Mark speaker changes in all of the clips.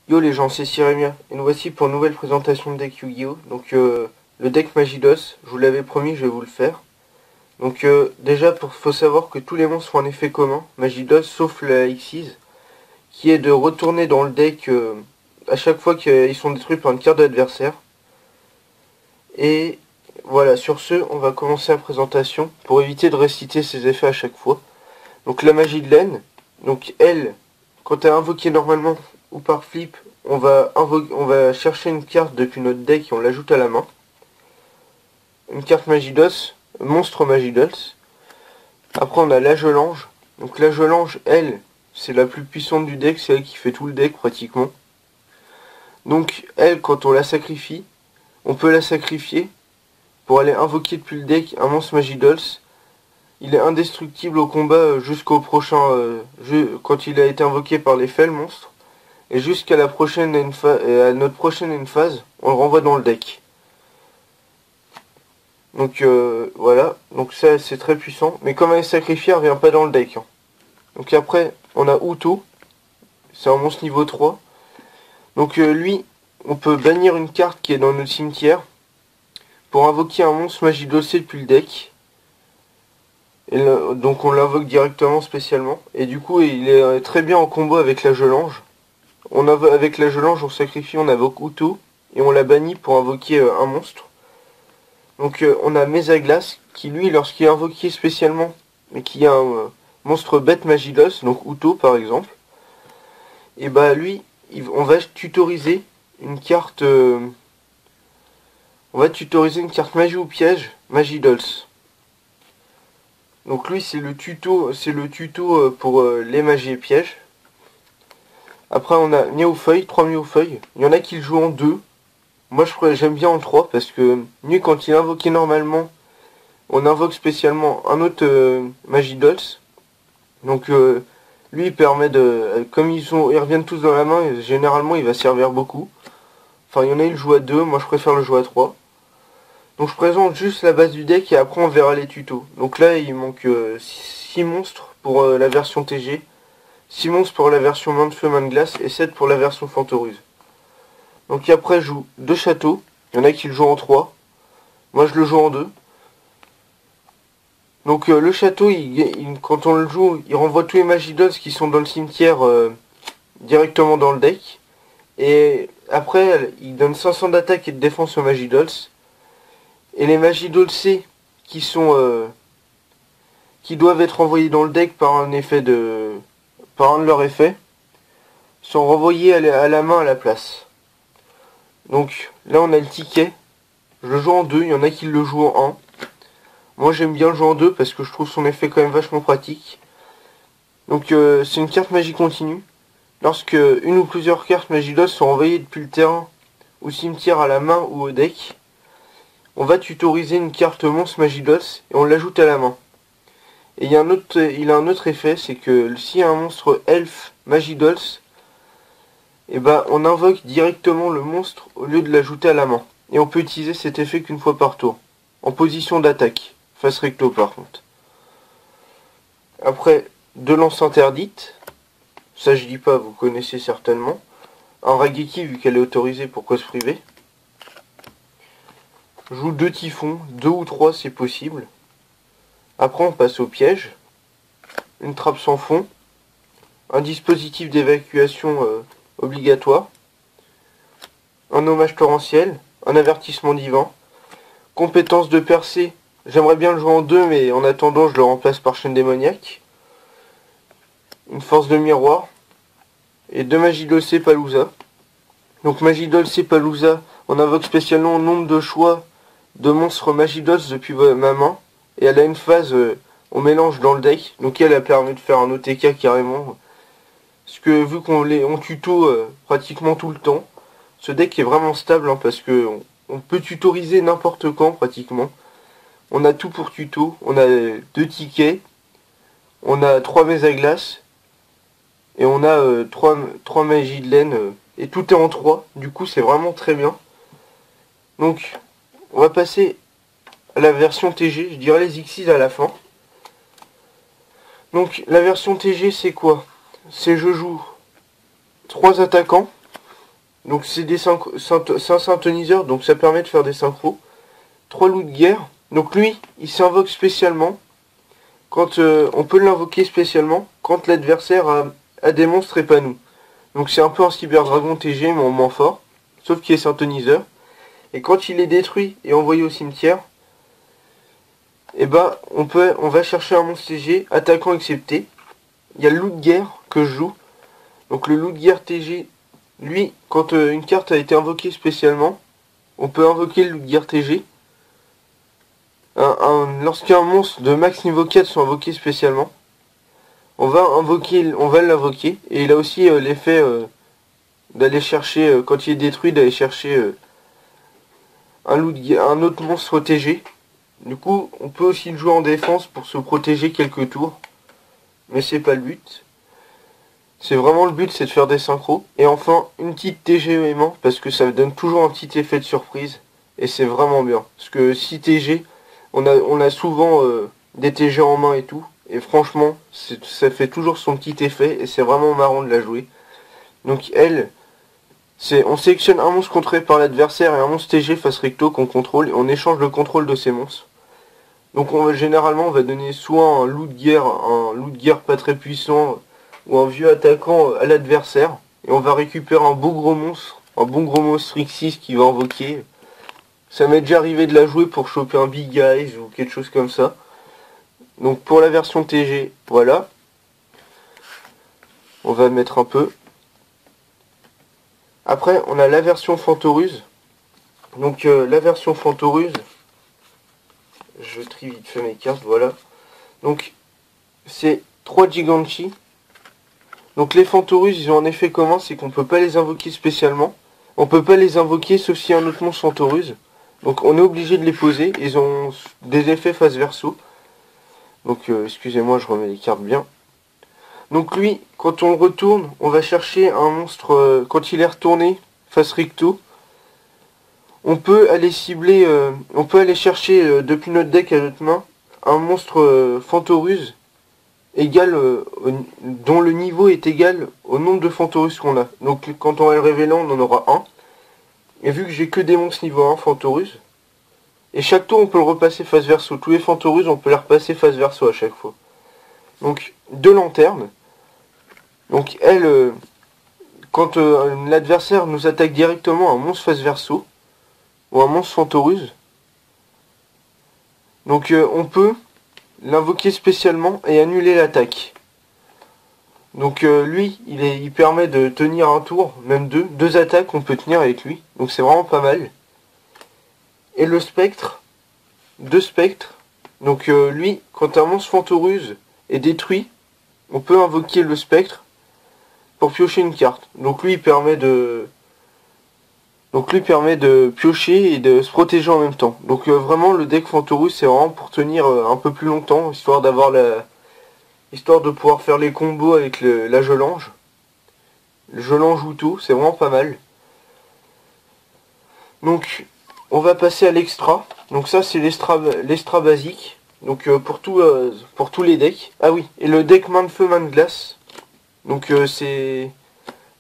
Speaker 1: Yo les gens, c'est Siremia, et nous voici pour une nouvelle présentation de deck Yu-Gi-Oh! Donc le deck Magidos, je vous l'avais promis, je vais vous le faire. Donc déjà, faut savoir que tous les monstres ont un effet commun, Magidos, sauf la Xyz, qui est de retourner dans le deck à chaque fois qu'ils sont détruits par une carte de l'adversaire. Et voilà, sur ce, on va commencer la présentation, pour éviter de réciter ses effets à chaque fois. Donc la magie de laine, donc elle, quand elle est invoquée normalement ou par flip, on va chercher une carte depuis notre deck et on l'ajoute à la main. Une carte Magidos, monstre Magidos. Après on a la Gelange. Donc la Gelange, elle, c'est la plus puissante du deck, c'est elle qui fait tout le deck pratiquement. Donc elle, quand on la sacrifie, on peut la sacrifier pour aller invoquer depuis le deck un monstre Magidos. Il est indestructible au combat jusqu'au prochain jeu, quand il a été invoqué par l'effet, le monstre. Et jusqu'à la prochaine à notre prochaine phase, on le renvoie dans le deck. Donc voilà, donc ça c'est très puissant. Mais comme elle est sacrifiée, elle revient pas dans le deck. Donc après, on a Uto. C'est un monstre niveau 3. Donc lui, on peut bannir une carte qui est dans notre cimetière pour invoquer un monstre Magidosé depuis le deck. Et donc on l'invoque directement spécialement. Et du coup, il est très bien en combo avec la Gelange. Avec la Gelange, on sacrifie, on invoque Uto. Et on la bannit pour invoquer un monstre. Donc on a Mésaglace, qui lui, lorsqu'il est invoqué spécialement, mais qui a un monstre bête Magidos, donc Uto par exemple, et bah lui, on va tutoriser une carte... on va tutoriser une carte magie ou piège, Magidos. Donc lui c'est le tuto pour les magies et pièges. Après on a Néofeuille, 3 Néofeuilles. Il y en a qui le jouent en 2. Moi j'aime bien en 3 parce que lui quand il est invoqué normalement, on invoque spécialement un autre Magidos. Donc lui il permet de... Comme ils reviennent tous dans la main, généralement il va servir beaucoup. Enfin il y en a il joue à 2, moi je préfère le jouer à 3. Donc je présente juste la base du deck et après on verra les tutos. Donc là il manque 6 monstres pour la version TG, 6 monstres pour la version main de feu, main de glace et 7 pour la version Fantoruse. Donc après je joue 2 châteaux, il y en a qui le jouent en 3, moi je le joue en 2. Donc le château, quand on le joue, il renvoie tous les Magidos qui sont dans le cimetière directement dans le deck. Et après il donne 500 d'attaque et de défense aux Magidos. Et les Magidolcés qui doivent être envoyés dans le deck par un de leurs effets sont renvoyés à la main à la place. Donc là on a le ticket. Je le joue en 2, il y en a qui le jouent en 1. Moi j'aime bien le jouer en 2 parce que je trouve son effet quand même vachement pratique. Donc c'est une carte magie continue. Lorsque une ou plusieurs cartes Magidos sont envoyées depuis le terrain ou cimetière à la main ou au deck, on va tutoriser une carte monstre Magidos et on l'ajoute à la main. Et il a un autre effet, c'est que s'il y a un monstre Elf Magidos, et ben on invoque directement le monstre au lieu de l'ajouter à la main. Et on peut utiliser cet effet qu'une fois par tour, en position d'attaque, face recto par contre. Après, 2 lances interdites, ça je dis pas, vous connaissez certainement. Un Raigeki vu qu'elle est autorisée, pourquoi se priver. Je joue 2 typhons, 2 ou 3 c'est possible. Après on passe au piège. Une trappe sans fond. Un dispositif d'évacuation obligatoire. Un hommage torrentiel. Un avertissement divin. Compétence de percée. J'aimerais bien le jouer en 2 mais en attendant je le remplace par chaîne démoniaque. Une force de miroir. Et 2 Magidolcé Palouza. Donc Magidolcé Palouza, on invoque spécialement nombre de choix de monstres Magidos depuis ma main. Et elle a une phase, on mélange dans le deck. Donc elle permet de faire un OTK carrément. Parce que vu on tuto pratiquement tout le temps, ce deck est vraiment stable parce que on peut tutoriser n'importe quand pratiquement. On a tout pour tuto. On a 2 tickets. On a 3 Mésaglace. Et on a 3 magies de laine. Et tout est en 3. Du coup c'est vraiment très bien. Donc on va passer à la version TG, je dirais les Xyz à la fin. Donc la version TG c'est quoi? C'est je joue 3 attaquants, Donc c'est un synthoniseur, donc ça permet de faire des synchros. 3 loups de guerre. Donc lui, il s'invoque spécialement. Quand on peut l'invoquer spécialement quand l'adversaire a des monstres et pas nous. Donc c'est un peu un cyberdragon TG mais en moins fort. Sauf qu'il est synthoniseur. Et quand il est détruit et envoyé au cimetière, et ben on va chercher un monstre TG, attaquant accepté. Il y a le loup de guerre que je joue. Donc le loup de guerre TG, lui, quand une carte a été invoquée spécialement, on peut invoquer le loup de guerre TG. Lorsqu'un monstre de max niveau 4 sont invoqués spécialement, on va l'invoquer. Et il a aussi l'effet d'aller chercher, quand il est détruit, d'aller chercher un autre monstre TG. Du coup, on peut aussi le jouer en défense pour se protéger quelques tours. Mais c'est pas le but. C'est vraiment le but, c'est de faire des synchros. Et enfin, une petite TG aimant, parce que ça donne toujours un petit effet de surprise. Et c'est vraiment bien. Parce que si TG, on a souvent des TG en main et tout. Et franchement, ça fait toujours son petit effet. Et c'est vraiment marrant de la jouer. Donc elle, on sélectionne un monstre contrôlé par l'adversaire et un monstre TG face recto qu'on contrôle. Et on échange le contrôle de ces monstres. Donc généralement on va donner soit un loup de guerre pas très puissant, ou un vieux attaquant à l'adversaire. Et on va récupérer un bon gros monstre X6 qui va invoquer. Ça m'est déjà arrivé de la jouer pour choper un Big Eyes ou quelque chose comme ça. Donc pour la version TG, voilà. On va mettre un peu. Après on a la version Fantoruse. Donc la version Fantoruse, je trie vite fait mes cartes, voilà. Donc c'est 3 Giganchi. Donc les Fantorus, ils ont un effet commun, c'est qu'on peut pas les invoquer spécialement. On peut pas les invoquer sauf si un autre monstre Fantorus. Donc on est obligé de les poser. Ils ont des effets face verso. Donc excusez-moi, je remets les cartes bien. Donc lui, quand on le retourne, on va chercher un monstre, quand il est retourné face recto. On peut aller cibler, on peut aller chercher depuis notre deck à notre main un monstre Fantorus égal, dont le niveau est égal au nombre de Fantorus qu'on a. Donc quand on va le révéler, on en aura un. Et vu que j'ai que des monstres niveau 1 Fantorus, et chaque tour on peut le repasser face verso. Tous les Fantorus on peut les repasser face verso à chaque fois. Donc 2 lanternes. Donc elle, quand l'adversaire nous attaque directement un monstre face verso, ou un monstre Fantorus, donc on peut l'invoquer spécialement et annuler l'attaque. Donc lui, il permet de tenir un tour, même deux attaques on peut tenir avec lui. Donc c'est vraiment pas mal. Et le spectre, 2 spectres. Donc lui, quand un monstre Fantorus est détruit, on peut invoquer le spectre pour piocher une carte. Donc lui, il permet de piocher et de se protéger en même temps. Donc vraiment le deck Fantorus c'est vraiment pour tenir un peu plus longtemps, histoire de pouvoir faire les combos avec la Jolange. Le Jolange ou tout, c'est vraiment pas mal. Donc on va passer à l'extra. Donc ça c'est l'extra basique. Donc pour tous les decks. Ah oui, et le deck main de feu, main de glace. Donc c'est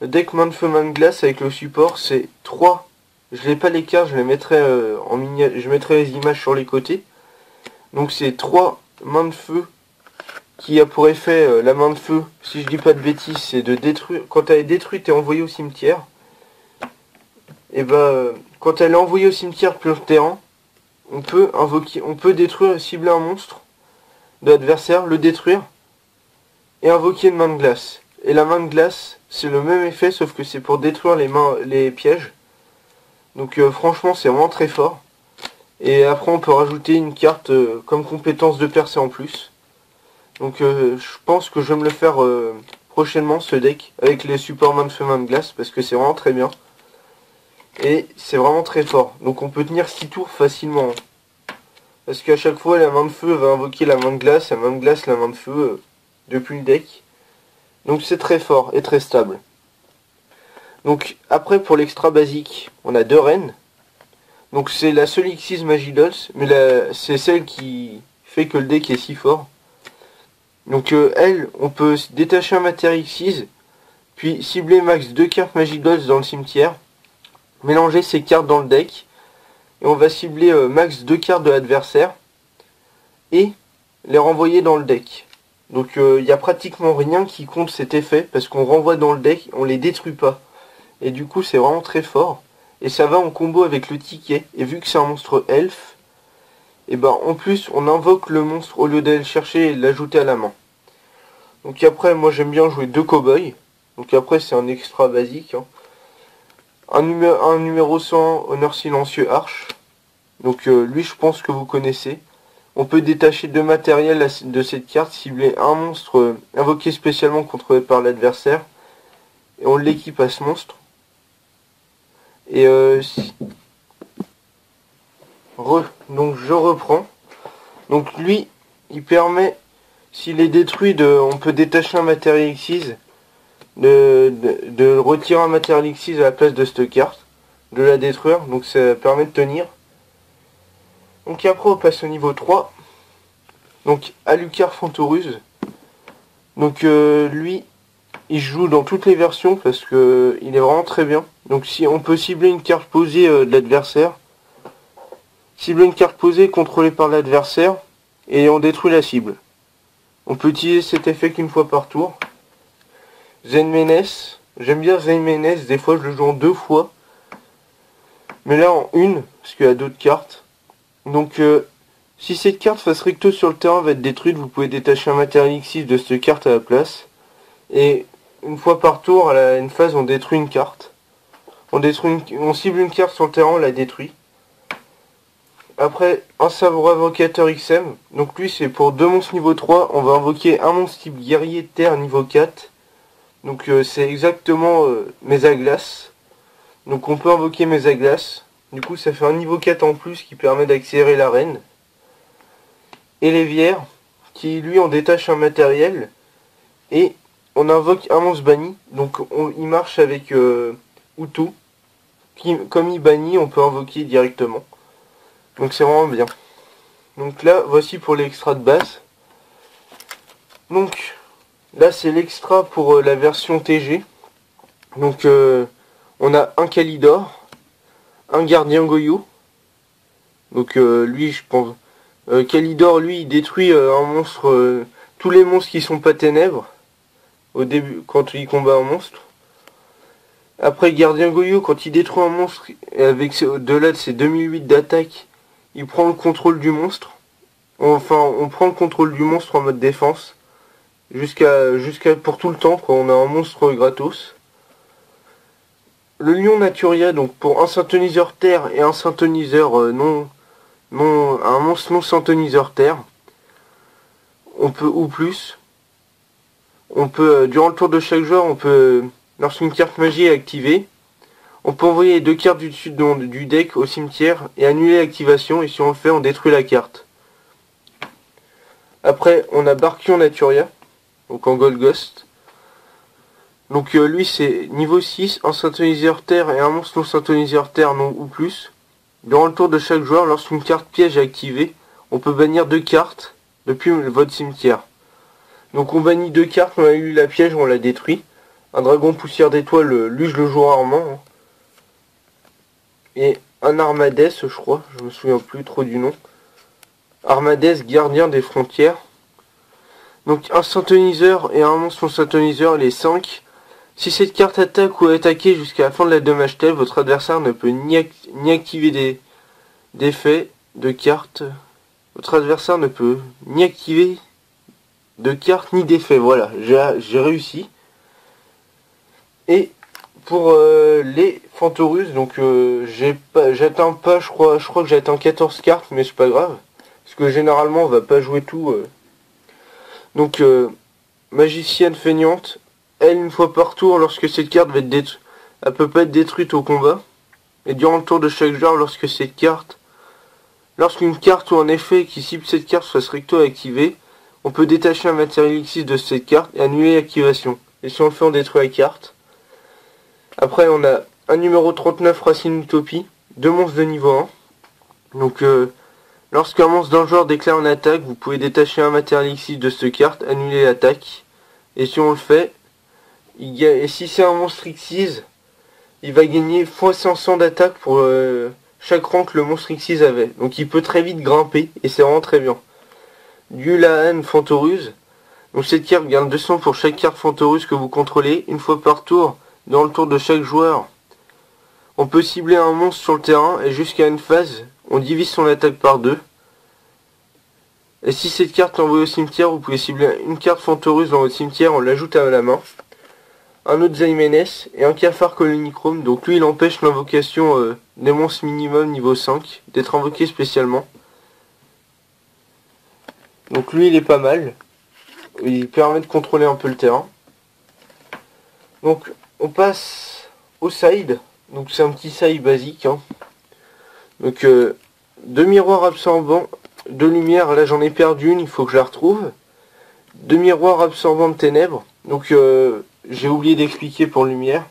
Speaker 1: le deck main de feu, main de glace avec le support, c'est 3. Je n'ai pas les cartes, je les mettrai je mettrai les images sur les côtés. Donc c'est 3 mains de feu qui a pour effet la main de feu, si je dis pas de bêtises, c'est de détruire. Quand elle est détruite et envoyée au cimetière, et quand elle est envoyée au cimetière depuis le terrain, on peut cibler un monstre de l'adversaire, le détruire et invoquer une main de glace. Et la main de glace, c'est le même effet, sauf que c'est pour détruire les pièges. Donc franchement, c'est vraiment très fort. Et après, on peut rajouter une carte comme compétence de percée en plus. Donc je pense que je vais me le faire prochainement, ce deck, avec les supports main de feu, main de glace, parce que c'est vraiment très bien. Et c'est vraiment très fort. Donc on peut tenir 6 tours facilement. Parce qu'à chaque fois, la main de feu va invoquer la main de glace, la main de glace, la main de feu, depuis le deck. Donc c'est très fort et très stable. Donc après pour l'extra basique, on a 2 reines. Donc c'est la seule X6 Magidols, mais c'est celle qui fait que le deck est si fort. Donc elle, on peut détacher un matériel X6, puis cibler max 2 cartes Magidols dans le cimetière, mélanger ces cartes dans le deck. Et on va cibler max 2 cartes de l'adversaire. Et les renvoyer dans le deck. Donc il n'y a pratiquement rien qui compte cet effet. Parce qu'on renvoie dans le deck, on les détruit pas. Et du coup c'est vraiment très fort. Et ça va en combo avec le ticket. Et vu que c'est un monstre elfe, et ben en plus on invoque le monstre au lieu d'aller le chercher et l'ajouter à la main. Donc après moi j'aime bien jouer 2 cow-boys. Donc après c'est un extra basique. Hein. Un numéro 100, honneur silencieux arche. Donc lui je pense que vous connaissez. On peut détacher 2 matériels de cette carte, cibler un monstre invoqué spécialement contrôlé par l'adversaire. Et on l'équipe à ce monstre. Et donc je reprends. Donc lui, il permet, s'il est détruit, on peut détacher un matériel X6, de retirer un matériel X6 à la place de cette carte, de la détruire, donc ça permet de tenir. Donc après on passe au niveau 3. Donc Alucard Fantoruse. Donc lui, il joue dans toutes les versions parce que il est vraiment très bien. Donc si on peut cibler une carte posée de l'adversaire, cibler une carte posée contrôlée par l'adversaire et on détruit la cible. On peut utiliser cet effet qu'une fois par tour. Zen Menace, j'aime bien Zen Menace, des fois je le joue en 2 fois. Mais là en une, parce qu'il y a d'autres cartes. Donc si cette carte face recto sur le terrain va être détruite, vous pouvez détacher un matériel X6 de cette carte à la place. Et une fois par tour, à une phase, on détruit une carte. On cible une carte sur le terrain, on la détruit. Après, un sabre invocateur XM. Donc lui, c'est pour 2 monstres niveau 3. On va invoquer un monstre type guerrier terre niveau 4. Donc c'est exactement mes aglaces. Donc on peut invoquer mes aglaces. Du coup, ça fait un niveau 4 en plus qui permet d'accélérer l'arène. Et l'évière, qui lui, on détache un matériel. Et on invoque un monstre banni. Donc il marche avec Utu. Comme il bannit, on peut invoquer directement. Donc c'est vraiment bien. Donc là, voici pour l'extra de base. Donc là, c'est l'extra pour la version TG. Donc on a un Kalidor, un Gardien Goyo. Donc lui, je pense... Kalidor, lui, il détruit un monstre... tous les monstres qui sont pas ténèbres. Au début, quand il combat un monstre. Après, Gardien Goyo, quand il détruit un monstre, avec au-delà de ses 2008 d'attaque, il prend le contrôle du monstre. Enfin, on prend le contrôle du monstre en mode défense. Jusqu'à pour tout le temps, quand on a un monstre gratos. Le Lion Naturia, donc pour un synthoniseur terre et un synthoniseur un monstre non synthoniseur terre. On peut, ou plus. On peut, durant le tour de chaque joueur, on peut, lorsqu'une carte magie est activée, on peut envoyer les 2 cartes du dessus du deck au cimetière et annuler l'activation, et si on le fait, on détruit la carte. Après, on a Barkion Naturia, donc en Gold Ghost. Donc lui, c'est niveau 6, un synthoniseur terre et un monstre non synthoniseur terre non ou plus. Durant le tour de chaque joueur, lorsqu'une carte piège est activée, on peut bannir 2 cartes depuis votre cimetière. Donc on bannit 2 cartes, on a eu la piège, on la détruit. Un dragon poussière d'étoile, lui je le joue rarement. Hein. Et un Armades, je crois, je me souviens plus trop du nom. Armades, gardien des frontières. Donc un synthoniseur et un monstre synthoniseur, les 5. Si cette carte attaque ou est attaquée jusqu'à la fin de la dommage telle, votre adversaire ne peut ni activer d'effets de cartes. Votre adversaire ne peut ni activer de cartes ni d'effets. Voilà, j'ai réussi. Et pour les Fantorus, donc j'atteins pas, je crois que j'ai atteint 14 cartes, mais c'est pas grave. Parce que généralement on va pas jouer tout. Donc magicienne feignante. Elle, une fois par tour, lorsque cette carte va être détruite, elle peut pas être détruite au combat. Et durant le tour de chaque joueur, lorsqu'une carte ou un effet qui cible cette carte soit recto activé, on peut détacher un matériel X6 de cette carte et annuler l'activation. Et si on le fait, on détruit la carte. Après, on a un numéro 39 Racine Utopie, 2 monstres de niveau 1. Donc, lorsqu'un monstre d'un joueur déclare une attaque, vous pouvez détacher un matériel X6 de cette carte, annuler l'attaque. Et si on le fait, et si c'est un monstre X6, il va gagner x500 d'attaque pour chaque rang que le monstre Xyz avait. Donc il peut très vite grimper et c'est vraiment très bien. Gulahan Fantoruse. Donc cette carte gagne 200 pour chaque carte Fantoruse que vous contrôlez, une fois par tour. Dans le tour de chaque joueur, on peut cibler un monstre sur le terrain et jusqu'à une phase, on divise son attaque par 2. Et si cette carte est envoyée au cimetière, vous pouvez cibler une carte Fantoruse dans votre cimetière, on l'ajoute à la main. Un autre Zaimenes et un Cafard Colonichrome. Donc lui il empêche l'invocation des monstres minimum niveau 5 d'être invoqué spécialement. Donc lui il est pas mal. Il permet de contrôler un peu le terrain. Donc on passe au side. Donc c'est un petit side basique. Hein. Donc 2 miroirs absorbants de lumière. Là j'en ai perdu une, il faut que je la retrouve. 2 miroirs absorbants de ténèbres. Donc j'ai oublié d'expliquer pour lumière.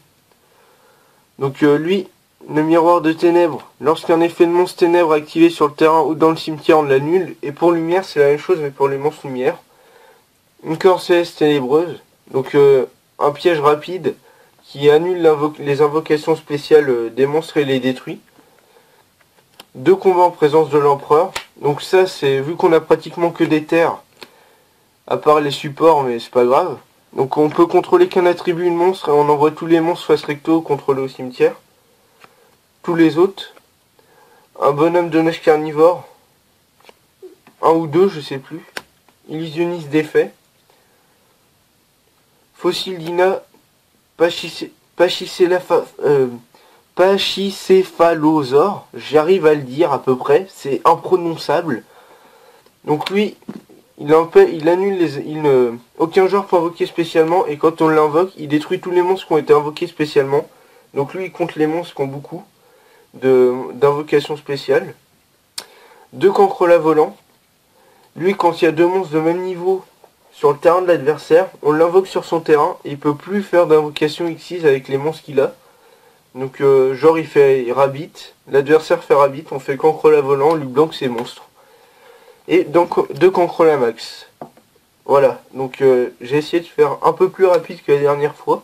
Speaker 1: Donc lui, le miroir de ténèbres, lorsqu'un effet de monstre ténèbres est activé sur le terrain ou dans le cimetière, on l'annule. Et pour lumière, c'est la même chose, mais pour les monstres lumière. Une corcesse ténébreuse, donc un piège rapide qui annule les invocations spéciales des monstres et les détruit. 2 combats en présence de l'empereur. Donc ça, c'est vu qu'on a pratiquement que des terres, à part les supports, mais c'est pas grave. Donc on peut contrôler qu'un attribut de monstre et on envoie tous les monstres face recto contrôlés au cimetière. Tous les autres. Un bonhomme de neige carnivore. Un ou deux, je sais plus. Illusionniste d'effet. Fossile Dina Pachycéphalosaure. J'arrive à le dire à peu près. C'est imprononçable. Donc lui, il annule aucun joueur peut invoquer spécialement. Et quand on l'invoque, il détruit tous les monstres qui ont été invoqués spécialement. Donc lui, il compte les monstres qui ont beaucoup d'invocations spéciales. 2 cancrelats volants. Lui, quand il y a 2 monstres de même niveau sur le terrain de l'adversaire, on l'invoque sur son terrain et il peut plus faire d'invocation Xyz avec les monstres qu'il a. Donc genre il fait rabbit, l'adversaire fait rabbit, on fait cancrelat volant, on lui blanque ses monstres. Et donc 2 cancrelats max. Voilà, donc j'ai essayé de faire un peu plus rapide que la dernière fois.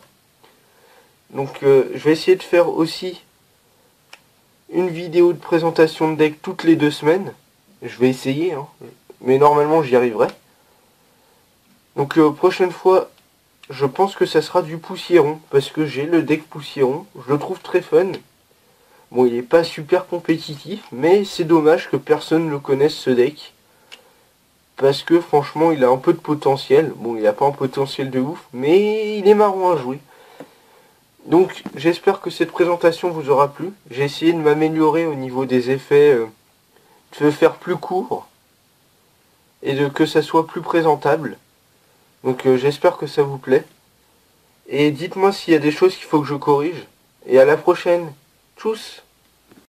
Speaker 1: Donc je vais essayer de faire aussi une vidéo de présentation de deck toutes les 2 semaines. Je vais essayer, hein, mais normalement j'y arriverai. Donc prochaine fois, je pense que ça sera du poussiéron, parce que j'ai le deck poussiéron, je le trouve très fun. Bon, il n'est pas super compétitif, mais c'est dommage que personne ne le connaisse ce deck. Parce que franchement, il a un peu de potentiel. Bon, il n'a pas un potentiel de ouf, mais il est marrant à jouer. Donc j'espère que cette présentation vous aura plu. J'ai essayé de m'améliorer au niveau des effets, de faire plus court, et que ça soit plus présentable. Donc j'espère que ça vous plaît. Et dites-moi s'il y a des choses qu'il faut que je corrige. Et à la prochaine. Tchuss.